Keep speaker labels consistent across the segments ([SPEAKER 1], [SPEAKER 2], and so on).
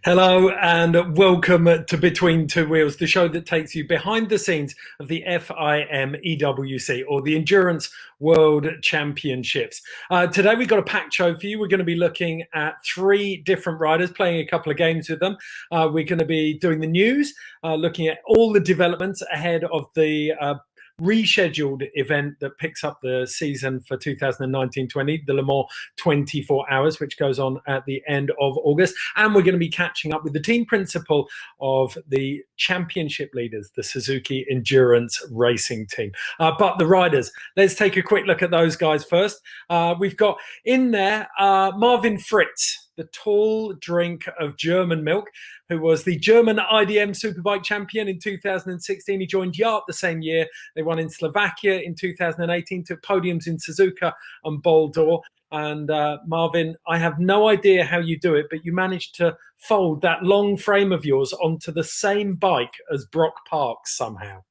[SPEAKER 1] Hello and welcome to Between Two Wheels, the show that takes you behind the scenes of the FIM EWC, or the Endurance World Championships. Today we've got a packed show for you. We're going to be looking at three different riders, playing a couple of games with them. We're going to be doing the news, looking at all the developments ahead of the rescheduled event that picks up the season for 2019-20, the Le Mans 24 Hours, which goes on at the end of August. And we're going to be catching up with the team principal of the championship leaders, the Suzuki Endurance Racing Team. But the riders, let's take a quick look at those guys first. We've got in there Marvin Fritz, the tall drink of German milk, who was the German IDM Superbike champion in 2016. He joined YART the same year. They won in Slovakia in 2018, took podiums in Suzuka and Boldor. And Marvin, I have no idea how you do it, but you managed to fold that long frame of yours onto the same bike as Brock Parks somehow.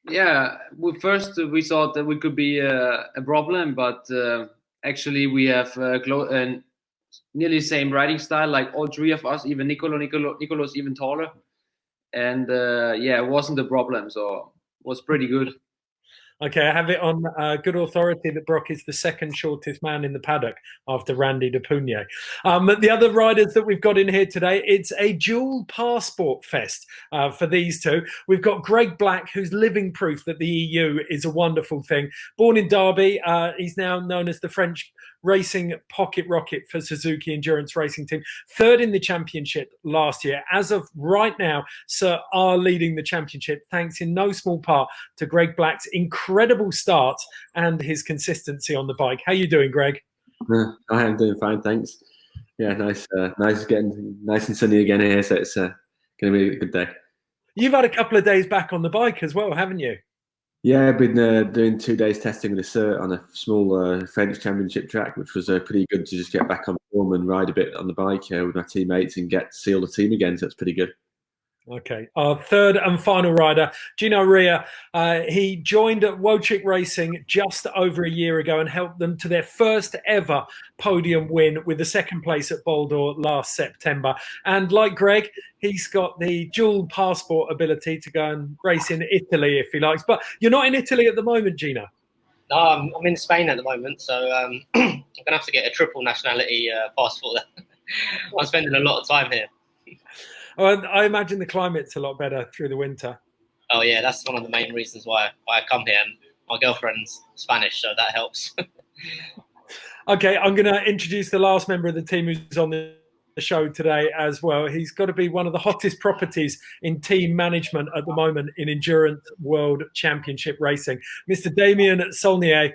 [SPEAKER 2] Yeah, first we thought that we could be a problem, but actually we have nearly same riding style, like all three of us, even Nicolo's even taller. And yeah, it wasn't a problem, so it was pretty good.
[SPEAKER 1] Okay, I have it on good authority that Brock is the second shortest man in the paddock after Randy de Pugnet. The other riders that we've got in here today, it's a dual passport fest for these two. We've got Gregg Black, who's living proof that the EU is a wonderful thing. Born in Derby, he's now known as the French racing pocket rocket for Suzuki Endurance Racing Team. Third in the championship last year. As of right now, SERT are leading the championship, thanks in no small part to Gregg Black's incredible starts and his consistency on the bike. How are you doing, Greg?
[SPEAKER 3] I am doing fine, thanks. Yeah, nice getting nice and sunny again here, so it's going to be a good day.
[SPEAKER 1] You've had a couple of days back on the bike as well, haven't you?
[SPEAKER 3] Yeah, I've been doing 2 days testing with a SERT on a small French championship track, which was pretty good to just get back on form and ride a bit on the bike with my teammates and get to see all the team again, so it's pretty good.
[SPEAKER 1] Okay, our third and final rider, Gino. He joined at Wójcik Racing just over a year ago and helped them to their first ever podium win with the second place at Boldor last September. And like Greg, he's got the dual passport ability to go and race in Italy if he likes. But you're not in Italy at the moment, Gino.
[SPEAKER 4] No, I'm in Spain at the moment, so I'm going to have to get a triple nationality passport. I'm spending a lot of time here.
[SPEAKER 1] Well, I imagine the climate's a lot better through the winter.
[SPEAKER 4] Oh yeah, that's one of the main reasons why I come here. And my girlfriend's Spanish, so that helps.
[SPEAKER 1] Okay, I'm going to introduce the last member of the team who's on the show today as well. He's got to be one of the hottest properties in team management at the moment in Endurance World Championship racing. Mr. Damien Saulnier,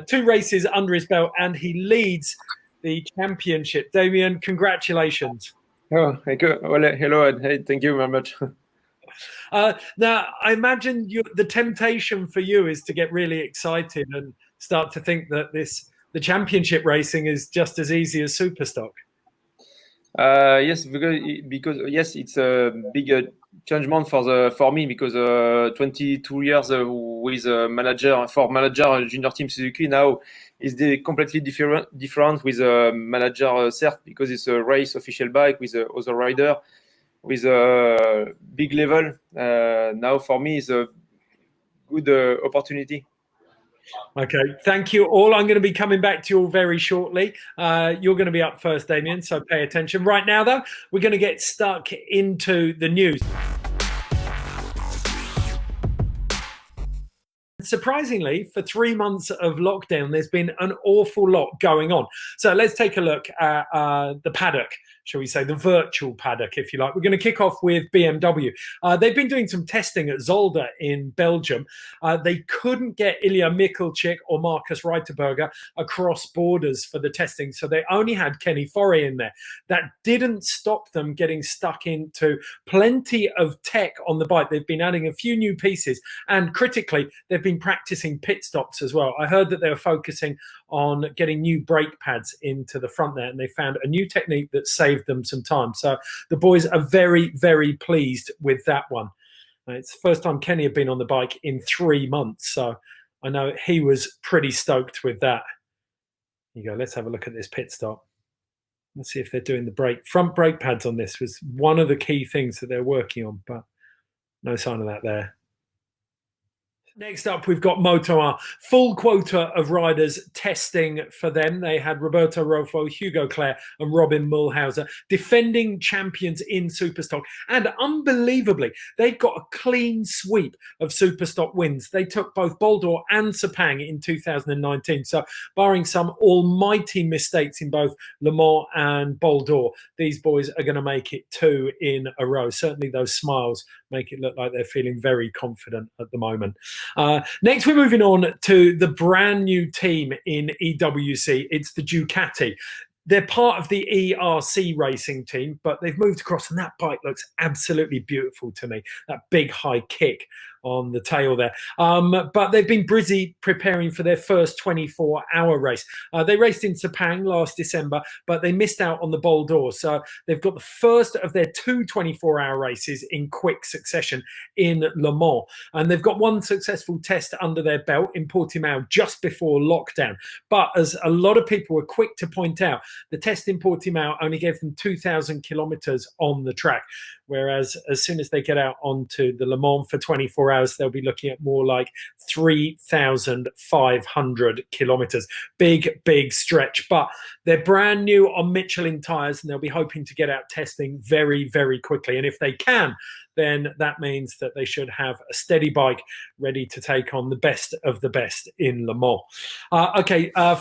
[SPEAKER 1] 2 races under his belt, and he leads the championship. Damien, congratulations.
[SPEAKER 5] Oh, thank you. Well, hello, and hey, thank you very much.
[SPEAKER 1] Now, I imagine the temptation for you is to get really excited and start to think that the championship racing is just as easy as Superstock.
[SPEAKER 5] Yes, because yes, it's a big changement for me because 22 years with manager junior team Suzuki now is completely different with manager SERT because it's a race official bike with other rider with a big level. Now for me is a good opportunity.
[SPEAKER 1] Okay, thank you all. I'm going to be coming back to you all very shortly. You're going to be up first, Damien, so pay attention. Right now, though, we're going to get stuck into the news. Surprisingly, for 3 months of lockdown, there's been an awful lot going on. So let's take a look at the paddock, shall we say, the virtual paddock, if you like. We're going to kick off with BMW. They've been doing some testing at Zolder in Belgium. They couldn't get Ilya Michalczyk or Marcus Reiterberger across borders for the testing, so they only had Kenny Forey in there. That didn't stop them getting stuck into plenty of tech on the bike. They've been adding a few new pieces, and critically, they've been practicing pit stops as well. I heard that they were focusing on getting new brake pads into the front there, and they found a new technique that saved them some time. So the boys are very, very pleased with that one. It's the first time Kenny had been on the bike in 3 months, so I know he was pretty stoked with that. Here you go. Let's have a look at this pit stop. Let's see if they're doing the front brake pads on this was one of the key things that they're working on, but no sign of that there. Next up, we've got Moto R. Full quota of riders testing for them. They had Roberto Rolfo, Hugo Claire and Robin Mulhauser, defending champions in Superstock. And unbelievably, they've got a clean sweep of Superstock wins. They took both Boldor and Sepang in 2019. So barring some almighty mistakes in both Le Mans and Boldor, these boys are going to make it 2 in a row. Certainly those smiles make it look like they're feeling very confident at the moment. Next, we're moving on to the brand new team in EWC. It's the Ducati. They're part of the ERC racing team, but they've moved across, and that bike looks absolutely beautiful to me. That big high kick on the tail there. But they've been busy preparing for their first 24-hour race. They raced in Sepang last December, but they missed out on the Boldor. So they've got the first of their 2 24-hour races in quick succession in Le Mans. And they've got one successful test under their belt in Portimao just before lockdown. But as a lot of people were quick to point out, the test in Portimao only gave them 2,000 kilometers on the track. Whereas as soon as they get out onto the Le Mans for 24 hours, they'll be looking at more like 3,500 kilometers. Big, big stretch. But they're brand new on Michelin tires, and they'll be hoping to get out testing very, very quickly. And if they can, then that means that they should have a steady bike ready to take on the best of the best in Le Mans.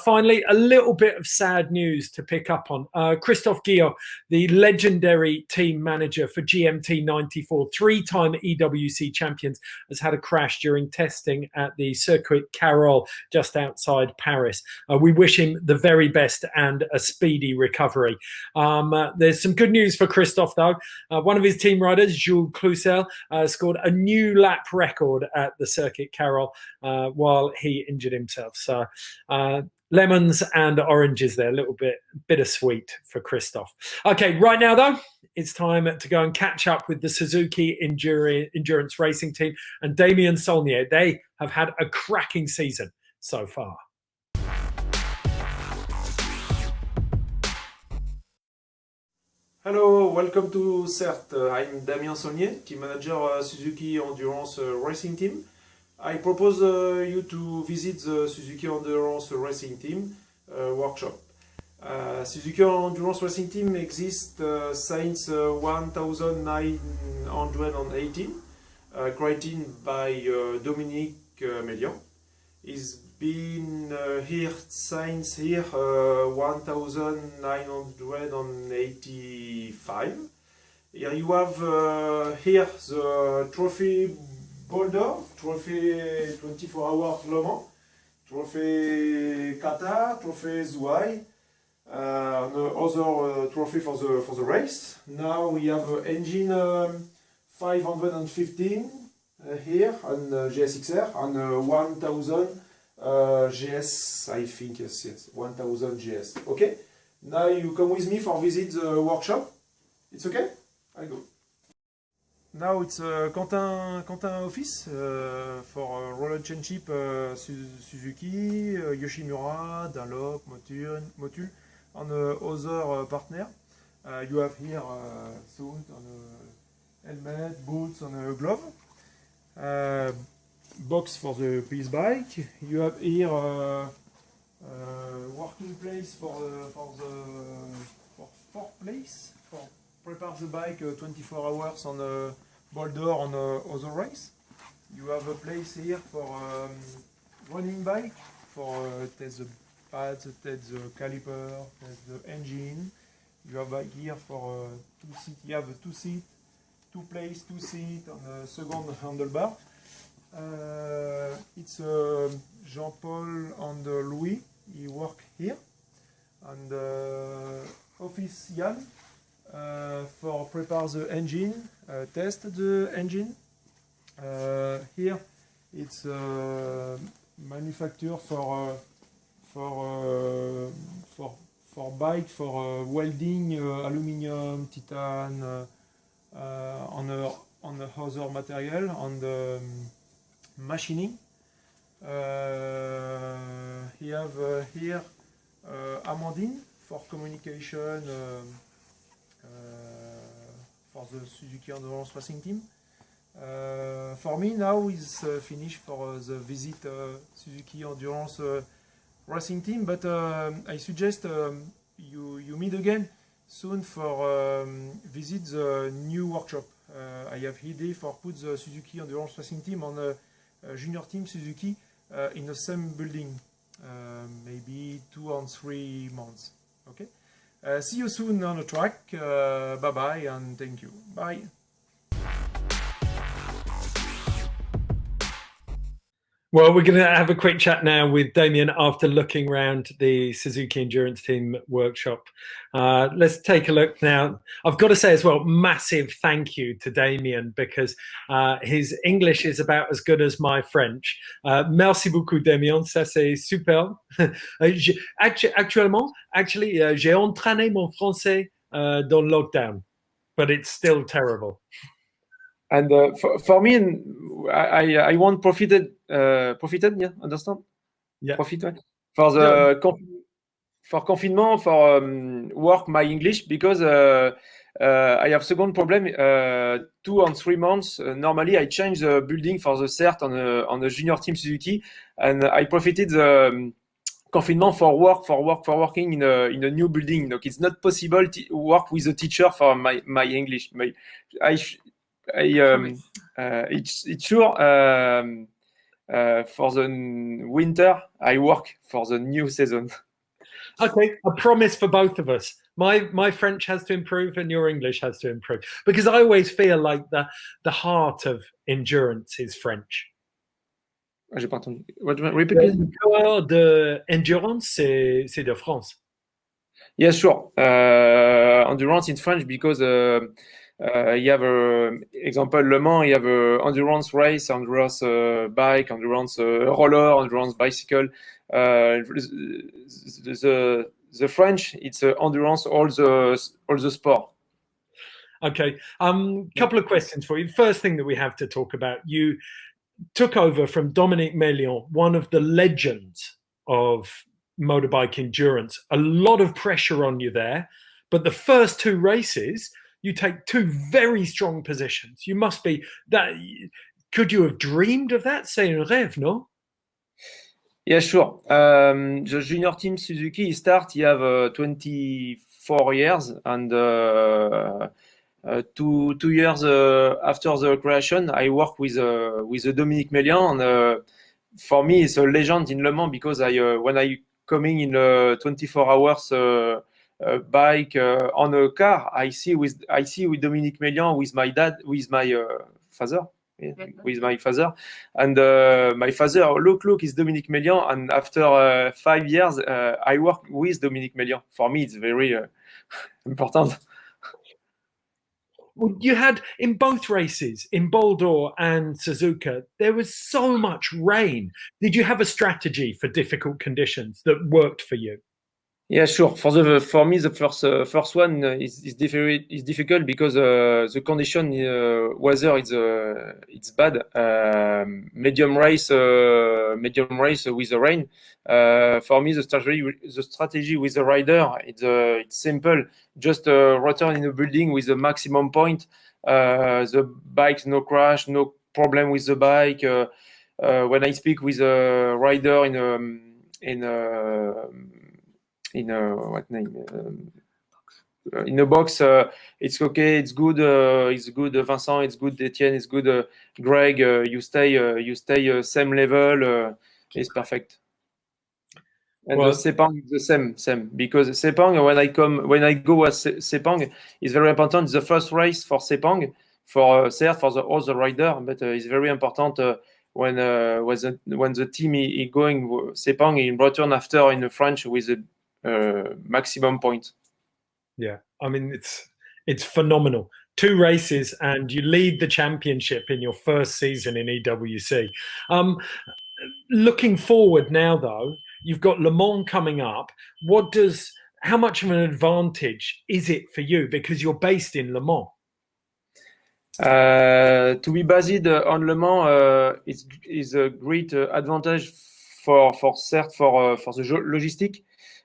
[SPEAKER 1] Finally, a little bit of sad news to pick up on. Christophe Guillot, the legendary team manager for GMT 94, 3-time EWC champions, has had a crash during testing at the Circuit Carole just outside Paris. We wish him the very best and a speedy recovery. There's some good news for Christophe, though. One of his team riders, Jules Cluzel, scored a new lap record at the Circuit Carole while he injured himself. So lemons and oranges there, a little bit bittersweet for Christophe. Okay, right now though, it's time to go and catch up with the Suzuki Endurance Racing Team and Damien Saulnier. They have had a cracking season so far.
[SPEAKER 6] Hello, welcome to SERT. I'm Damien Saulnier, team manager Suzuki Endurance Racing Team. I propose you to visit the Suzuki Endurance Racing Team workshop. Suzuki Endurance Racing Team exists since 1918, created by Dominique Mélian. He's been here since 1985. Here you have here the trophy Boulder, trophy 24 hours Le Mans, trophy Qatar, trophy Zouai, other trophy for the race. Now we have engine 515 here on GSXR and 1000 GS, I think, yes, 1000 GS. Okay, now you come with me for visit the workshop. It's okay? I go. Now it's Quentin office for roller championship Suzuki, Yoshimura, Dunlop, Motul, and other partner. You have here suit and helmet, boots, and a glove. Box for the police bike. You have here working place for place for prepare the bike 24 hours on a boulder on other race. You have a place here for running bike for test the pads, test the caliper, test the engine. You have back here for 2 seat. You have a 2 seat, 2 place, 2 seat on a second handlebar. It's Jean-Paul and Louis. He work here, and office Yann for prepare the engine, test the engine. Here it's manufacture for bike for welding, aluminium, titan, on the other material, on the machining. You have here Amandine for communication for the Suzuki Endurance Racing Team. For me now is finished for the visit Suzuki Endurance Racing Team, but I suggest you meet again soon for visit the new workshop. I have idea for put the Suzuki Endurance Racing Team on a junior team Suzuki in the same building, maybe 2 or 3 months. Okay. See you soon on the track. Bye bye and thank you. Bye.
[SPEAKER 1] Well, we're going to have a quick chat now with Damien after looking around the Suzuki Endurance Team workshop. Let's take a look now. I've got to say as well, massive thank you to Damien because his English is about as good as my French. Merci beaucoup, Damien. Ça, c'est super. Actually, j'ai entraîné mon français dans le lockdown, but it's still terrible.
[SPEAKER 5] And for me, I want profited, yeah, understand?
[SPEAKER 1] Yeah.
[SPEAKER 5] Profit, ouais. For the for confinement, for work my English because I have second problem. 2 or 3 months. Normally, I change the building for the SERT on the junior team Suzuki, and I profited the confinement for working in a new building. Look, it's not possible to work with a teacher for my English. It's sure for the winter I work for the new season.
[SPEAKER 1] Okay, a promise for both of us. My French has to improve and your English has to improve because I always feel like the heart of endurance is French.
[SPEAKER 5] J'ai pas entendu. Repeat, please.
[SPEAKER 1] Le cœur de endurance, c'est de France.
[SPEAKER 5] Yeah, sure. Endurance in French because you have example Le Mans. You have endurance race, endurance bike, endurance roller, endurance bicycle. The French, it's endurance all the sport.
[SPEAKER 1] Okay. Couple of questions for you. First thing that we have to talk about, you took over from Dominique Mélion, one of the legends of motorbike endurance. A lot of pressure on you there, but the first 2 races, you take 2 very strong positions. You must be that. Could you have dreamed of that? C'est un rêve, no?
[SPEAKER 5] Yeah, sure. The junior team Suzuki start. You have 24 years, and 2 years after the creation, I work with Dominique Mélian, and for me, it's a legend in Le Mans because when I coming in 24 hours bike on a car, I see with Dominique Mélian, with my dad, with my father. Yeah, with my father, and my father, look, is Dominique Mélian, and after 5 years, I work with Dominique Mélian. For me, it's very important.
[SPEAKER 1] Well, you had in both races, in Bol d'Or and Suzuka, there was so much rain. Did you have a strategy for difficult conditions that worked for you?
[SPEAKER 5] Yeah, sure. For me, the first one is difficult because the condition weather it's bad. Medium race with the rain. For me, the strategy with the rider it's simple. Just return in the building with the maximum point. The bike no crash, no problem with the bike. When I speak with a rider in a box, it's okay, it's good, Vincent, it's good, Etienne, it's good, Greg, you stay same level, it's perfect. And
[SPEAKER 1] well,
[SPEAKER 5] the Sepang is the same because Sepang, when I go at Sepang, is very important. The first race for Sepang, for SERT, for all the rider, but it's very important when the team is going Sepang in return after in the French with a maximum point.
[SPEAKER 1] Yeah, I mean it's phenomenal. 2 races and you lead the championship in your first season in EWC. Looking forward now, though, you've got Le Mans coming up. How much of an advantage is it for you because you're based in Le Mans?
[SPEAKER 5] To be based on Le Mans is a great advantage for SERT for the logistic.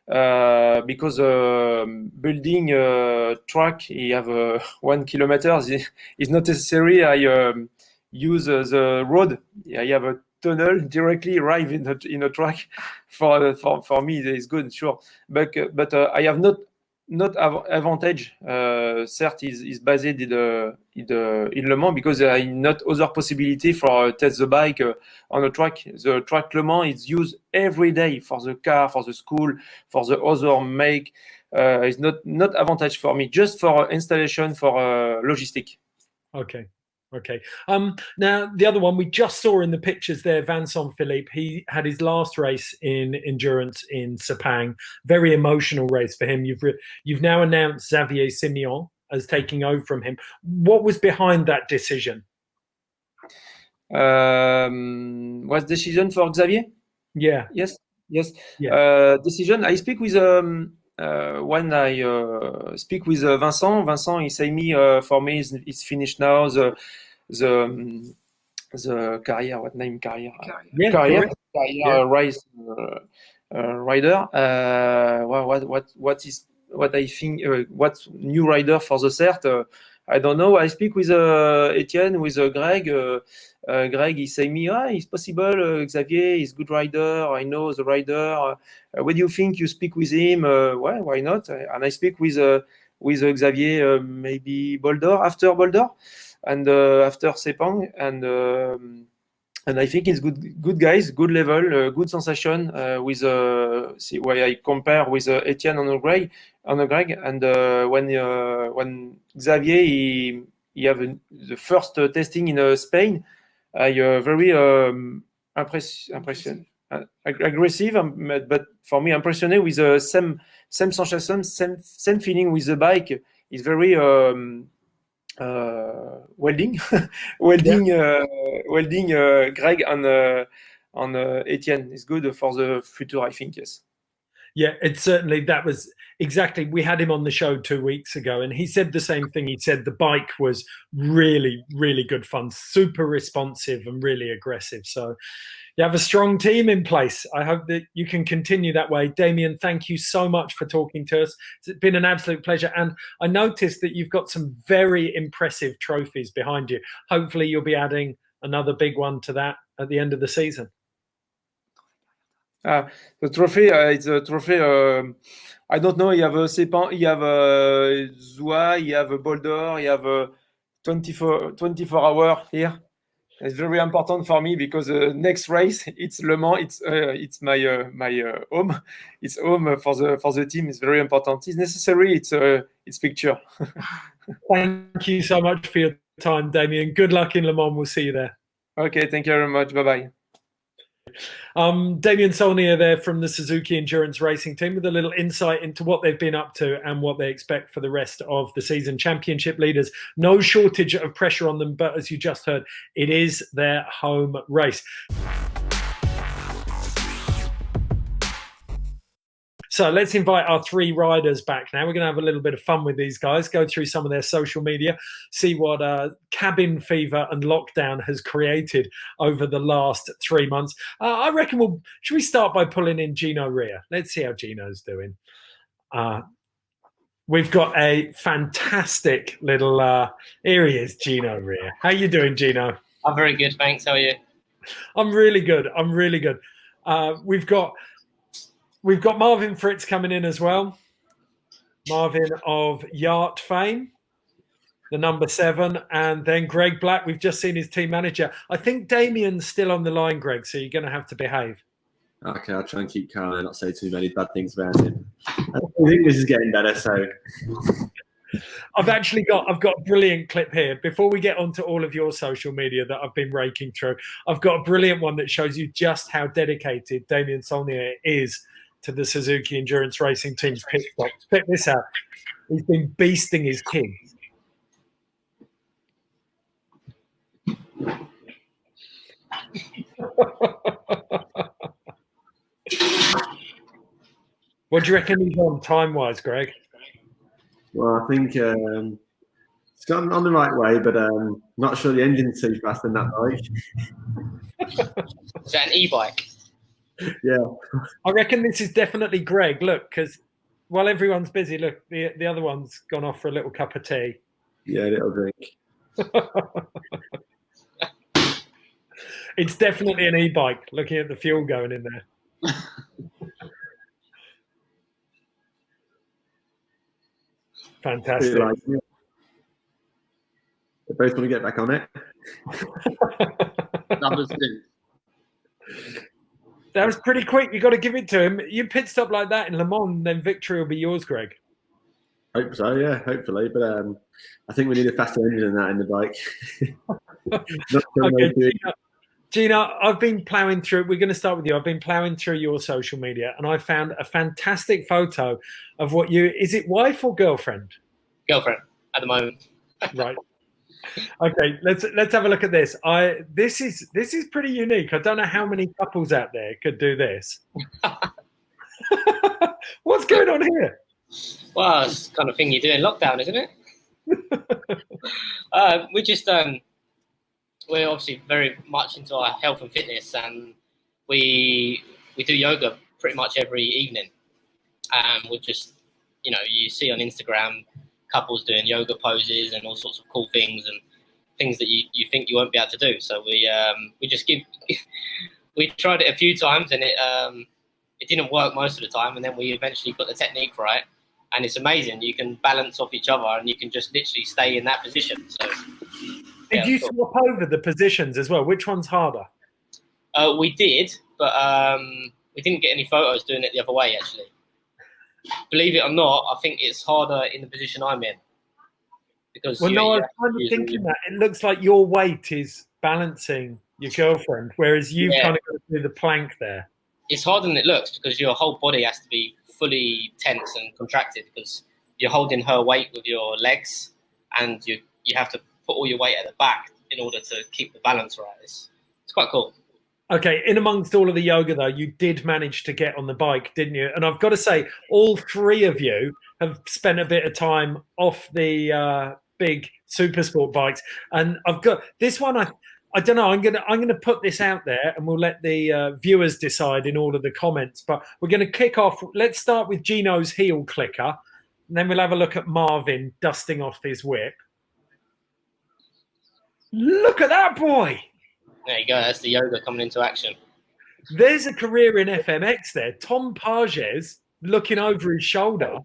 [SPEAKER 5] because building track, you have 1 kilometer is not necessary. I use the road. I have a tunnel directly arrive in a track. For me, it's good, sure. But I have not advantage. SERT is based in Le Mans because there are not other possibility for test the bike on a track. The track Le Mans is used every day for the car, for the school, for the other make. It's not advantage for me, just for installation, for logistic.
[SPEAKER 1] Okay. Now the other one we just saw in the pictures there, Vincent Philippe, he had his last race in endurance in Sepang. Very emotional race for him. You've now announced Xavier Simeon as taking over from him. What was behind that decision?
[SPEAKER 5] Was decision for Xavier?
[SPEAKER 1] Yeah.
[SPEAKER 5] Yes.
[SPEAKER 1] Yeah.
[SPEAKER 5] Decision. I speak with when I speak with Vincent, he say me for me it's finished now. The career, what name career?
[SPEAKER 1] Yeah,
[SPEAKER 5] career
[SPEAKER 1] yeah.
[SPEAKER 5] race rider. What I think what new rider for the SERT? I don't know. I speak with Etienne, with Gregg. Gregg, he say me, it's possible. Xavier is good rider. I know the rider. What do you think? You speak with him? Well, why not? And I speak with Xavier, maybe after Boulder, and after Sepang, and I think it's good guys, good level, good sensation. With see why I compare with Etienne and Gregg, and when Xavier he have the first testing in Spain, I very impression aggressive, but for me impressioned with the same sensation, same feeling with the bike. It's very welding Gregg on Etienne is good for the future, I think. Yes.
[SPEAKER 1] Yeah, it's certainly, that was exactly, we had him on the show 2 weeks ago and he said the same thing. He said the bike was really, really good fun, super responsive and really aggressive. So you have a strong team in place. I hope that you can continue that way. Damien, thank you so much for talking to us. It's been an absolute pleasure. And I noticed that you've got some very impressive trophies behind you. Hopefully you'll be adding another big one to that at the end of the season.
[SPEAKER 5] The trophy, it's a trophy. I don't know. You have a Sepang, you have a Zua, you have a Boulder, you have a 24 hour here. It's very important for me because next race it's Le Mans. It's my home. It's home for the team. It's very important. It's necessary. It's picture.
[SPEAKER 1] Thank you so much for your time, Damien. Good luck in Le Mans. We'll see you there.
[SPEAKER 5] Okay. Thank you very much. Bye bye.
[SPEAKER 1] Damien Saulnier there from the Suzuki Endurance Racing team with a little insight into what they've been up to and what they expect for the rest of the season. Championship leaders, no shortage of pressure on them, but as you just heard, it is their home race. So let's invite our three riders back now. We're going to have a little bit of fun with these guys, go through some of their social media, see what cabin fever and lockdown has created over the last 3 months. I reckon should we start by pulling in Gino Rea? Let's see how Gino's doing. We've got a fantastic little, here he is, Gino Rea. How you doing, Gino?
[SPEAKER 4] I'm very good, thanks. How are you?
[SPEAKER 1] I'm really good. We've got Marvin Fritz coming in as well. Marvin of YART fame, the number 7, and then Gregg Black. We've just seen his team manager. I think Damien's still on the line, Greg, so you're going to have to behave.
[SPEAKER 3] Okay, I'll try and keep calm and not say too many bad things about him. I think this is getting better, so...
[SPEAKER 1] I've got a brilliant clip here. Before we get onto all of your social media that I've been raking through, I've got a brilliant one that shows you just how dedicated Damien Saulnier is to the Suzuki Endurance Racing team's pit stop. Check this out. He's been beasting his kids. What do you reckon he's on time-wise, Greg?
[SPEAKER 3] Well, I think it's gone on the right way, but not sure the engine's too fast in that bike.
[SPEAKER 4] Is that an e-bike?
[SPEAKER 3] Yeah.
[SPEAKER 1] I reckon this is definitely Gregg. Look, because while everyone's busy, look, the other one's gone off for a little cup of tea.
[SPEAKER 3] Yeah, a little drink.
[SPEAKER 1] It's definitely an e-bike, looking at the fuel going in there. Fantastic.
[SPEAKER 3] Like, yeah. They both want to get back on it.
[SPEAKER 2] Double stint.
[SPEAKER 1] That was pretty quick. You got to give it to him. You pit stop like that in Le Mans, then victory will be yours, Gregg.
[SPEAKER 3] Hope so, yeah, hopefully. But I think we need a faster engine than that in the bike.
[SPEAKER 1] Okay, Gino, I've been ploughing through. We're going to start with you. I've been ploughing through your social media, and I found a fantastic photo of what you. Is it wife or girlfriend?
[SPEAKER 4] Girlfriend at the moment.
[SPEAKER 1] Right. Okay, let's have a look at this. This is pretty unique. I don't know how many couples out there could do this. What's going on here?
[SPEAKER 4] Well, it's the kind of thing you do in lockdown, isn't it? We just we're obviously very much into our health and fitness, and we do yoga pretty much every evening. We just, you see on Instagram couples doing yoga poses and all sorts of cool things and things that you think you won't be able to do. So we just we tried it a few times, and it didn't work most of the time, and then we eventually got the technique right, and it's amazing. You can balance off each other, and you can just literally stay in that position. So
[SPEAKER 1] did you swap over the positions as well? Which one's harder?
[SPEAKER 4] We did, but we didn't get any photos doing it the other way, actually. Believe it or not, I think it's harder in the position I'm in. Because
[SPEAKER 1] I was kind of thinking that. It looks like your weight is balancing your girlfriend, whereas you've kind of got to do the plank there.
[SPEAKER 4] It's harder than it looks because your whole body has to be fully tense and contracted because you're holding her weight with your legs, and you have to put all your weight at the back in order to keep the balance right. It's quite cool.
[SPEAKER 1] Okay, in amongst all of the yoga, though, you did manage to get on the bike, didn't you? And I've got to say, all three of you have spent a bit of time off the big super sport bikes. And I've got this one. I don't know. I'm gonna put this out there, and we'll let the viewers decide in all of the comments. But we're going to kick off. Let's start with Gino's heel clicker, and then we'll have a look at Marvin dusting off his whip. Look at that boy!
[SPEAKER 4] There you go. That's the yoga coming into action.
[SPEAKER 1] There's a career in FMX there. Tom Pages looking over his shoulder.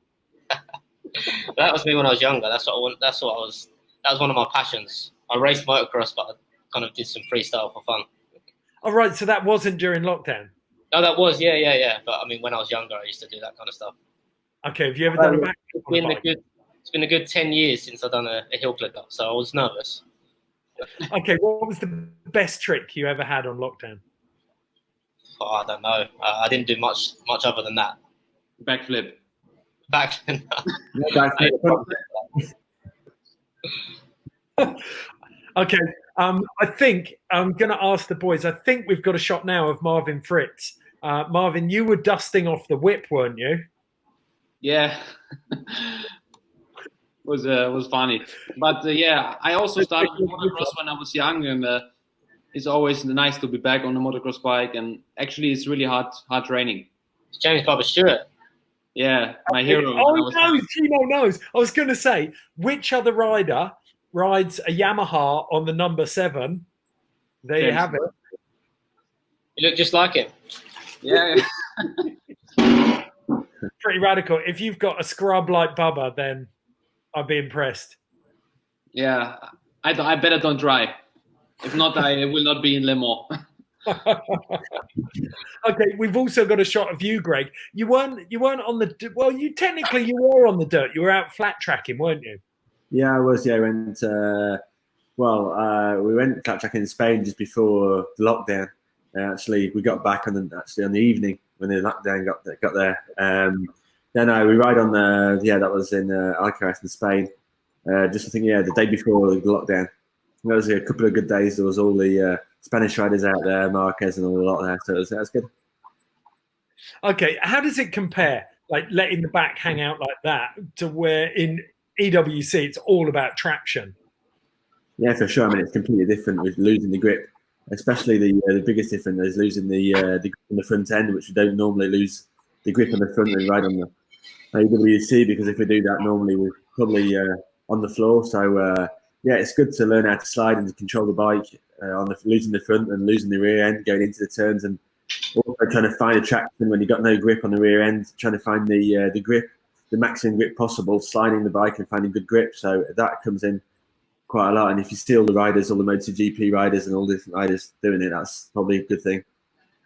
[SPEAKER 4] That was me when I was younger. That was one of my passions. I raced motocross, but I kind of did some freestyle for fun.
[SPEAKER 1] Oh, right. So that wasn't during lockdown?
[SPEAKER 4] No, that was, yeah. But I mean, when I was younger, I used to do that kind of stuff.
[SPEAKER 1] Okay. Have you ever done a back?
[SPEAKER 4] It's been a good 10 years since I've done a hill clicker, so I was nervous.
[SPEAKER 1] Okay, what was the best trick you ever had on lockdown?
[SPEAKER 4] Oh, I don't know. I didn't do much other than that.
[SPEAKER 2] Backflip.
[SPEAKER 1] Okay, I think I'm going to ask the boys. I think we've got a shot now of Marvin Fritz. Marvin, you were dusting off the whip, weren't you?
[SPEAKER 2] Yeah. was funny, but I also started with motocross when I was young, and it's always nice to be back on a motocross bike. And actually, it's really hard training.
[SPEAKER 4] It's James Bobber Stewart.
[SPEAKER 2] Yeah, my hero.
[SPEAKER 1] Oh, Gino knows. I was going to say, which other rider rides a Yamaha on the number 7? There you have it.
[SPEAKER 4] You look just like him.
[SPEAKER 2] Yeah.
[SPEAKER 1] Pretty radical. If you've got a scrub like Bubba, then I'd be impressed.
[SPEAKER 2] Yeah, I better don't try. If not, I will not be in Le Mans.
[SPEAKER 1] Okay, we've also got a shot of you, Gregg. You weren't on the you technically you were on the dirt. You were out flat tracking, weren't you?
[SPEAKER 3] Yeah, I was. Yeah, I went. We went flat tracking in Spain just before the lockdown. Actually, we got back on the evening when the lockdown got there. We ride on that was in Alcaraz in Spain. I think the day before the lockdown. There was a couple of good days. There was all the Spanish riders out there, Marquez and all a lot there. So that was good. Okay,
[SPEAKER 1] how does it compare? Like letting the back hang out like that to where in EWC it's all about traction.
[SPEAKER 3] Yeah, for sure. I mean, it's completely different with losing the grip. especially the biggest difference is losing the grip on the front end, which we don't normally lose the grip on the front and ride on the AWC, because if we do that normally we're probably on the floor. So yeah, it's good to learn how to slide and to control the bike on losing the front and losing the rear end, going into the turns, and also trying to find a traction when you've got no grip on the rear end, trying to find the grip, the maximum grip possible, sliding the bike and finding good grip. So that comes in quite a lot. And if you see all the riders, all the MotoGP riders and all the different riders doing it, that's probably a good thing.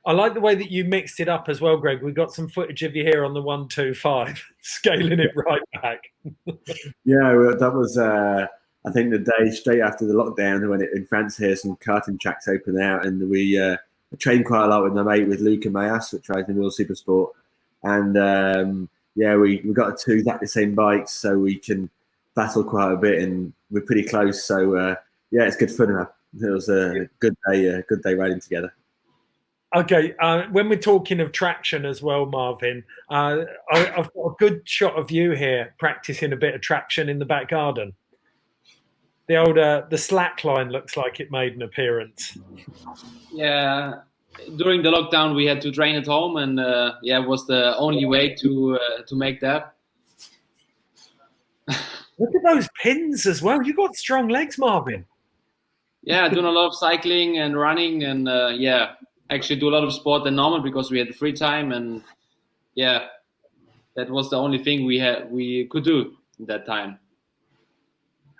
[SPEAKER 1] I like the way that you mixed it up as well, Greg. We got some footage of you here on the 125, scaling it right back.
[SPEAKER 3] Yeah, well, that was I think the day straight after the lockdown when in France here, some karting tracks opened out, and we trained quite a lot with my mate, with Luca Mayas, which rides in World Supersport. And yeah, we got two exactly the same bikes, so we can battle quite a bit, and we're pretty close. So yeah, it's good fun. It was a good day riding together.
[SPEAKER 1] Okay, when we're talking of traction as well, Marvin, I've got a good shot of you here practicing a bit of traction in the back garden. The old the slack line looks like it made an appearance.
[SPEAKER 2] Yeah, during the lockdown we had to train at home, and yeah, it was the only way to make that.
[SPEAKER 1] Look at those pins as well. You got strong legs, Marvin.
[SPEAKER 2] Yeah, doing a lot of cycling and running, and yeah, actually do a lot of sport than normal because we had the free time, and yeah, that was the only thing we could do at that time.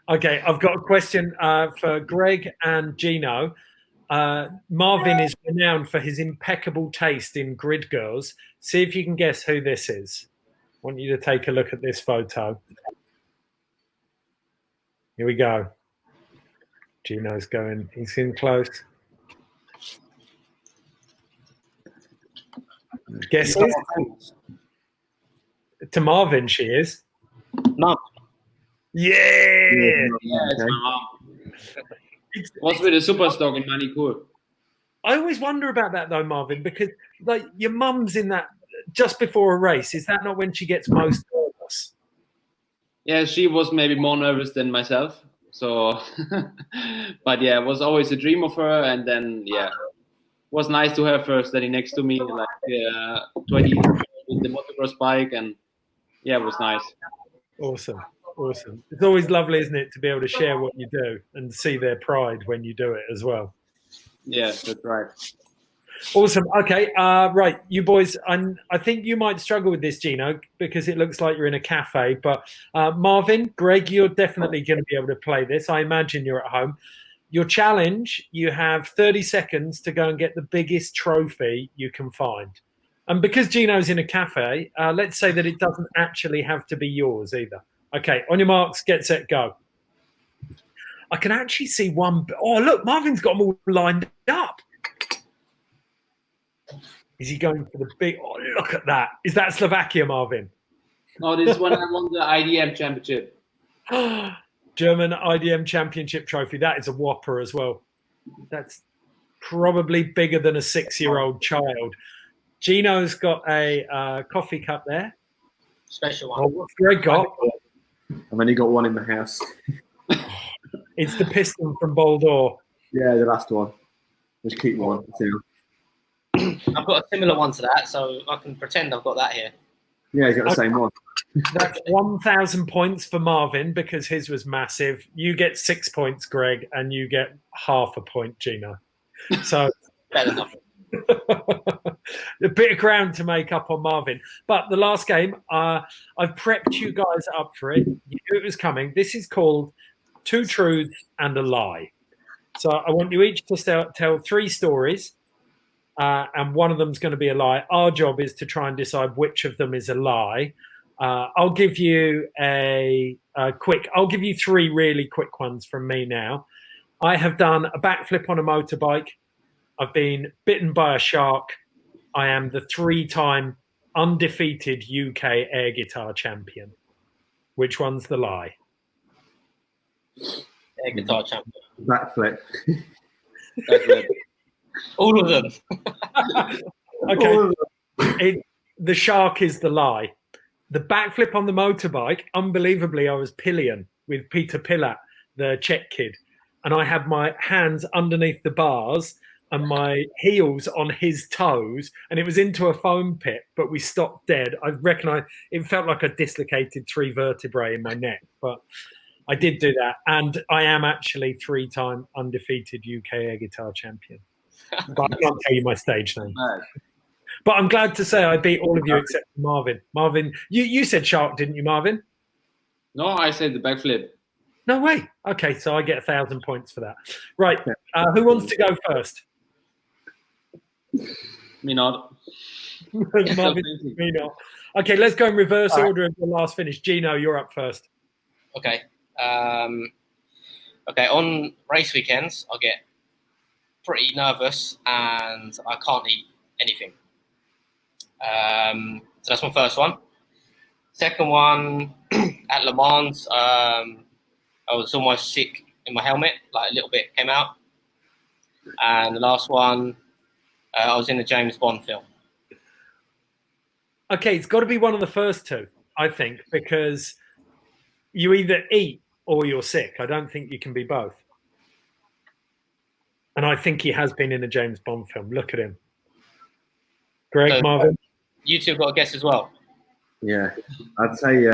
[SPEAKER 1] Okay, I've got a question for Greg and Gino. Marvin is renowned for his impeccable taste in grid girls. See if you can guess who this is. I want you to take a look at this photo. Here we go. Gino's going, he's in close. Guesses? To Marvin, she is.
[SPEAKER 4] No.
[SPEAKER 1] Yeah!
[SPEAKER 2] Yeah, it's my mom. Was with a super stock in Manicourt.
[SPEAKER 1] I always wonder about that though, Marvin, because like your mum's in that just before a race. Is that not when she gets most nervous?
[SPEAKER 2] Yeah, she was maybe more nervous than myself. So, but yeah, it was always a dream of her. And then, yeah, it was nice to have her standing next to me, like 20 with the motocross bike. And yeah, it was nice.
[SPEAKER 1] Awesome. Awesome. It's always lovely, isn't it, to be able to share what you do and see their pride when you do it as well.
[SPEAKER 2] Yeah, that's right.
[SPEAKER 1] Awesome. Okay. Right. You boys, I think you might struggle with this, Gino, because it looks like you're in a cafe. But Marvin, Greg, you're definitely going to be able to play this. I imagine you're at home. Your challenge, you have 30 seconds to go and get the biggest trophy you can find. And because Gino's in a cafe, let's say that it doesn't actually have to be yours either. Okay, on your marks, get set, go. I can actually see one. Oh, look, Marvin's got them all lined up. Is he going for the big? Oh, look at that. Is that Slovakia, Marvin?
[SPEAKER 2] No, this is when I won the IDM championship.
[SPEAKER 1] German IDM championship trophy. That is a whopper as well. That's probably bigger than a 6-year-old child. Gino's got a coffee cup there.
[SPEAKER 4] Special one.
[SPEAKER 1] Oh, what's Greg got?
[SPEAKER 3] I've only got one in the house.
[SPEAKER 1] It's the piston from Boldor.
[SPEAKER 3] Yeah, the last one. Just keep one. Too.
[SPEAKER 4] I've got a similar one to that, so I can pretend I've got that here.
[SPEAKER 3] Yeah, he's got the same one.
[SPEAKER 1] That's 1,000 points for Marvin because his was massive. You get 6 points, Greg, and you get half a point, Gino. So
[SPEAKER 4] Better enough.
[SPEAKER 1] a bit of ground to make up on Marvin. But the last game, I've prepped you guys up for it. You knew it was coming. This is called Two Truths and a Lie. So I want you each to tell 3 stories, and one of them is going to be a lie. Our job is to try and decide which of them is a lie. I'll give you I'll give you 3 really quick ones from me now. I have done a backflip on a motorbike. I've been bitten by a shark. I am the 3-time undefeated UK air guitar champion. Which one's the lie?
[SPEAKER 4] Air guitar champion.
[SPEAKER 3] Backflip.
[SPEAKER 4] All of them.
[SPEAKER 1] Okay. The shark is the lie. The backflip on the motorbike, unbelievably, I was pillion with Peter Pillat, the Czech kid. And I had my hands underneath the bars and my heels on his toes, and it was into a foam pit, but we stopped dead. I reckon it felt like I dislocated 3 vertebrae in my neck, but I did do that. And I am actually 3-time undefeated UK air guitar champion. But I can't tell you my stage name. But I'm glad to say I beat all of you except Marvin. Marvin, you said shark, didn't you, Marvin?
[SPEAKER 2] No, I said the backflip.
[SPEAKER 1] No way. Okay, so I get 1,000 points for that. Right. Who wants to go first?
[SPEAKER 2] Me not.
[SPEAKER 1] Marvin, me not. Okay, let's go in reverse order of the last finish. Gino, you're up first.
[SPEAKER 4] Okay. Okay. On race weekends, I get pretty nervous and I can't eat anything. So that's my first one. Second one, at Le Mans, I was almost sick in my helmet, like a little bit came out. And the last one, I was in a James Bond film.
[SPEAKER 1] Okay, it's got to be one of the first two, I think, because you either eat or you're sick. I don't think you can be both. And I think he has been in a James Bond film. Look at him. Greg,
[SPEAKER 4] So,
[SPEAKER 1] Marvin?
[SPEAKER 4] You two got a guess as well?
[SPEAKER 3] Yeah, I'd say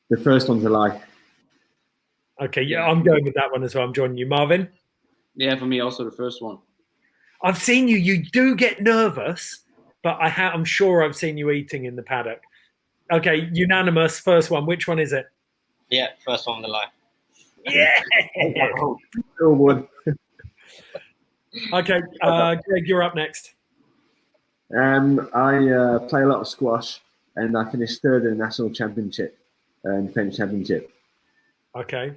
[SPEAKER 3] the first one's a lie.
[SPEAKER 1] Okay, yeah, I'm going with that one as well. I'm joining you. Marvin?
[SPEAKER 2] Yeah, for me also the first one.
[SPEAKER 1] I've seen you. You do get nervous, but I'm sure I've seen you eating in the paddock. Okay, unanimous. First one. Which one is it?
[SPEAKER 4] Yeah, first one on the line.
[SPEAKER 1] Yeah.
[SPEAKER 3] Still would.
[SPEAKER 1] Okay, Greg, you're up next.
[SPEAKER 3] I play a lot of squash, and I finished third in the national championship, and French championship.
[SPEAKER 1] Okay.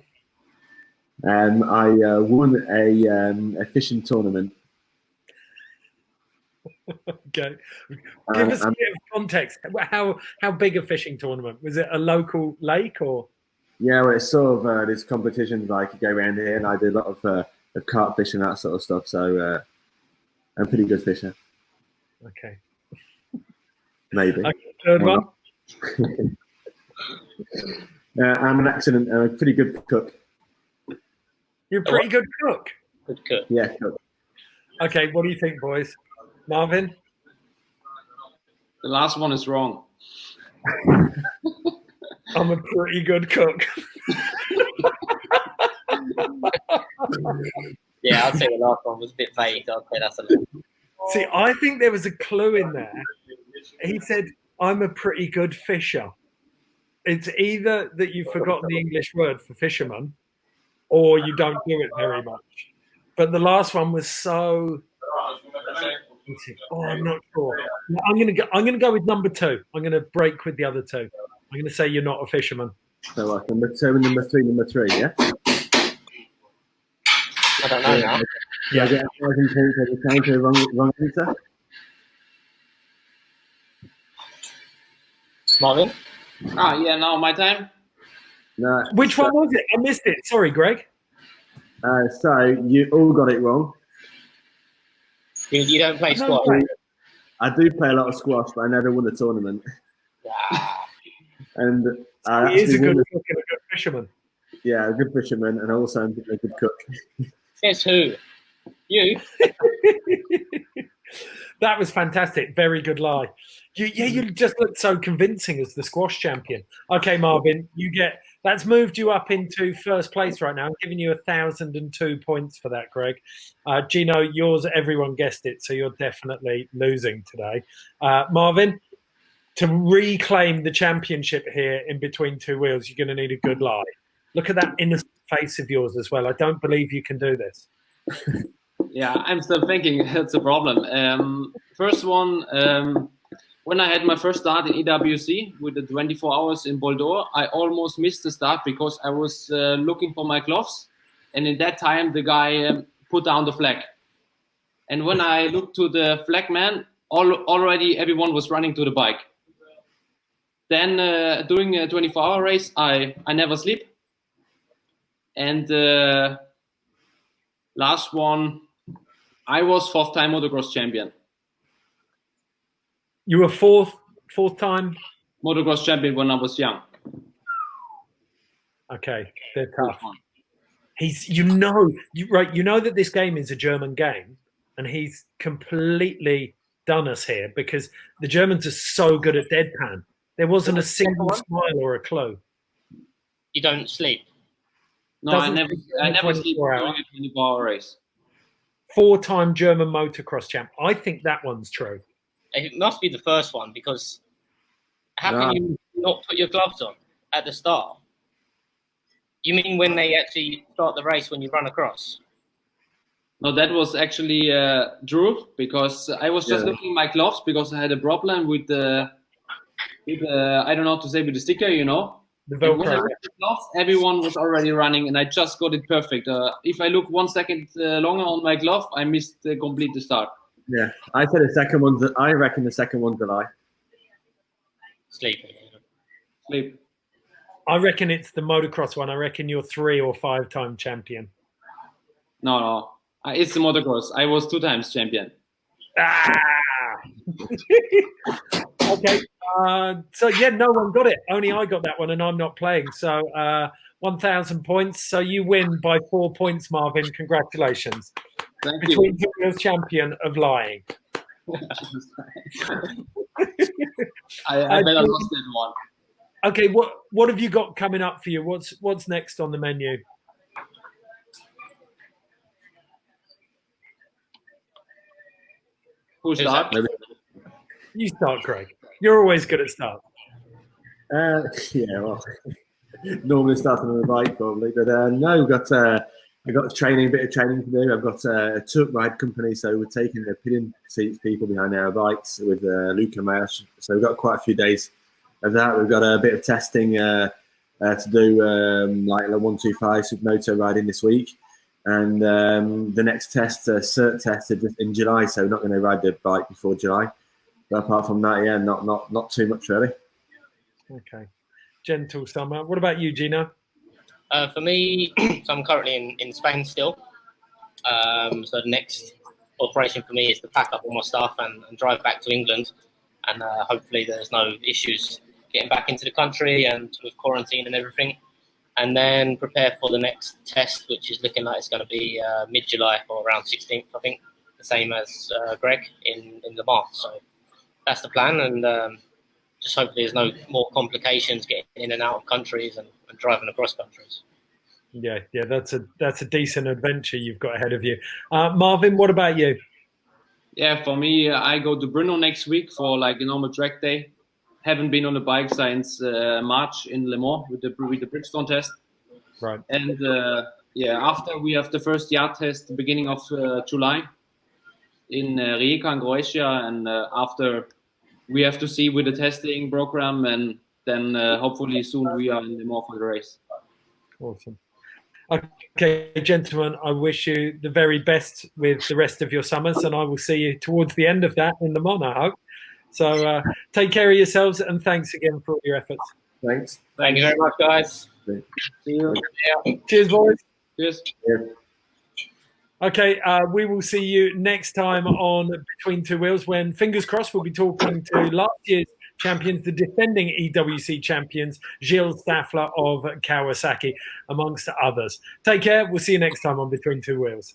[SPEAKER 3] I won a fishing tournament.
[SPEAKER 1] Okay. Give us a bit of context. How big a fishing tournament? Was it a local lake or?
[SPEAKER 3] Yeah, well, it's sort of these competitions like you go around here, and I do a lot of carp fishing, that sort of stuff. So I'm a pretty good fisher.
[SPEAKER 1] Okay.
[SPEAKER 3] Maybe.
[SPEAKER 1] Okay, third one.
[SPEAKER 3] I'm an excellent, pretty good cook.
[SPEAKER 1] You're a pretty good cook.
[SPEAKER 4] Good cook.
[SPEAKER 3] Yeah, cook.
[SPEAKER 1] Okay, what do you think, boys? Marvin?
[SPEAKER 2] The last one is wrong.
[SPEAKER 1] I'm a pretty good cook.
[SPEAKER 4] Yeah, I'd say the last one was a bit vague. I'd say that's a little.
[SPEAKER 1] See, I think there was a clue in there. He said, I'm a pretty good fisher. It's either that you've forgotten the English word for fisherman or you don't do it very much. But the last one was so... Oh, I'm not sure. I'm gonna go with number 2. I'm gonna break with the other 2. I'm gonna say you're not a fisherman.
[SPEAKER 3] So like number 2 and number 3, yeah?
[SPEAKER 4] I don't know now.
[SPEAKER 3] Yeah, I get 1,000 points every time to wrong answer.
[SPEAKER 4] Marvin?
[SPEAKER 2] Yeah, now my time.
[SPEAKER 3] No.
[SPEAKER 1] Which one was it? I missed it. Sorry, Greg.
[SPEAKER 3] So you all got it wrong.
[SPEAKER 4] You don't play squash?
[SPEAKER 3] I do play a lot of squash, but I never won a tournament. And
[SPEAKER 1] He is a good cook and a good fisherman.
[SPEAKER 3] Yeah, a good fisherman, and also I'm a good cook.
[SPEAKER 4] Guess who? You?
[SPEAKER 1] That was fantastic. Very good lie. You just looked so convincing as the squash champion. Okay, Marvin, that's moved you up into first place right now. I'm giving you 1,002 points for that, Greg. Gino, yours, everyone guessed it, so you're definitely losing today. Marvin, to reclaim the championship here in between two wheels, you're going to need a good lie. Look at that innocent face of yours as well. I don't believe you can do this.
[SPEAKER 2] Yeah, I'm still thinking. That's a problem. First one, when I had my first start in EWC with the 24 hours in Bordeaux, I almost missed the start because I was looking for my gloves. And in that time, the guy put down the flag. And when I looked to the flag man, already everyone was running to the bike. Then during a 24-hour race, I never sleep. And last one, I was 4th-time motocross champion.
[SPEAKER 1] You were fourth time
[SPEAKER 2] Motocross champion when I was young.
[SPEAKER 1] Okay, they're tough. You know that this game is a German game, and he's completely done us here because the Germans are so good at deadpan. There wasn't a single smile or a clue.
[SPEAKER 4] You don't sleep.
[SPEAKER 2] No, I never sleep during a 24-hour race.
[SPEAKER 1] 4-time German motocross champ. I think that one's true.
[SPEAKER 4] It must be the first one because how can you not put your gloves on at the start? You mean when they actually start the race when you run across?
[SPEAKER 2] No, that was actually Drew because I was just looking at my gloves because I had a problem with the I don't know how to say with the sticker, you know.
[SPEAKER 1] The Velcro.
[SPEAKER 2] Gloves, everyone was already running, and I just got it perfect. If I look 1 second longer on my glove, I missed complete the start.
[SPEAKER 3] Yeah, I said the second one. I reckon the second one's a lie.
[SPEAKER 4] Sleep.
[SPEAKER 1] I reckon it's the motocross one. I reckon you're 3 or 5-time champion.
[SPEAKER 2] No, it's the motocross. I was 2 times champion.
[SPEAKER 1] Okay. So yeah, no one got it. Only I got that one, and I'm not playing. So 1,000 points. So you win by 4 points, Marvin. Congratulations.
[SPEAKER 2] Thank
[SPEAKER 1] Between
[SPEAKER 2] you.
[SPEAKER 1] you as champion of lying.
[SPEAKER 2] I bet I lost that one.
[SPEAKER 1] Okay, what have you got coming up for you? What's next on the menu?
[SPEAKER 2] Who start?
[SPEAKER 1] You start, Greg. You're always good at start.
[SPEAKER 3] Yeah, well, normally starting on the bike probably, but no, we've got a bit of training to do. I've got a truck ride company, so we're taking the pinning seats people behind our bikes with Luca Maus. So we've got quite a few days of that. We've got a bit of testing to do, like the 125 Supermoto riding this week, and the next test, SERT test, in July. So we're not going to ride the bike before July. But apart from that, yeah, not too much really.
[SPEAKER 1] Okay, gentle summer. What about you, Gino?
[SPEAKER 4] For me, so I'm currently in Spain still. So the next operation for me is to pack up all my stuff and drive back to England. And hopefully there's no issues getting back into the country and with quarantine and everything. And then prepare for the next test, which is looking like it's going to be mid-July or around 16th, I think. The same as Gregg in Le Mans. So that's the plan. And just hopefully there's no more complications getting in and out of countries and driving across countries.
[SPEAKER 1] Yeah, that's a decent adventure you've got ahead of you. Marvin, what about you?
[SPEAKER 2] Yeah, for me, I go to Brno next week for like a normal track day. Haven't been on the bike since March in Le Mans with the Bridgestone test.
[SPEAKER 1] Right.
[SPEAKER 2] And after we have the first YART test beginning of July in Rijeka and Croatia, and after we have to see with the testing program, and then hopefully soon we are in Le Mans for the race.
[SPEAKER 1] Awesome. Okay, gentlemen, I wish you the very best with the rest of your summers, and I will see you towards the end of that in Le Mans, I hope. So take care of yourselves, and thanks again for all your efforts.
[SPEAKER 3] Thanks.
[SPEAKER 2] Thank you very much, guys.
[SPEAKER 3] See
[SPEAKER 2] you.
[SPEAKER 4] Yeah.
[SPEAKER 1] Cheers, boys.
[SPEAKER 2] Cheers.
[SPEAKER 3] Yeah.
[SPEAKER 1] Okay, we will see you next time on Between Two Wheels when, fingers crossed, we'll be talking to last year's champions, the defending EWC champions, Gilles Staffler of Kawasaki, amongst others. Take care. We'll see you next time on Between Two Wheels.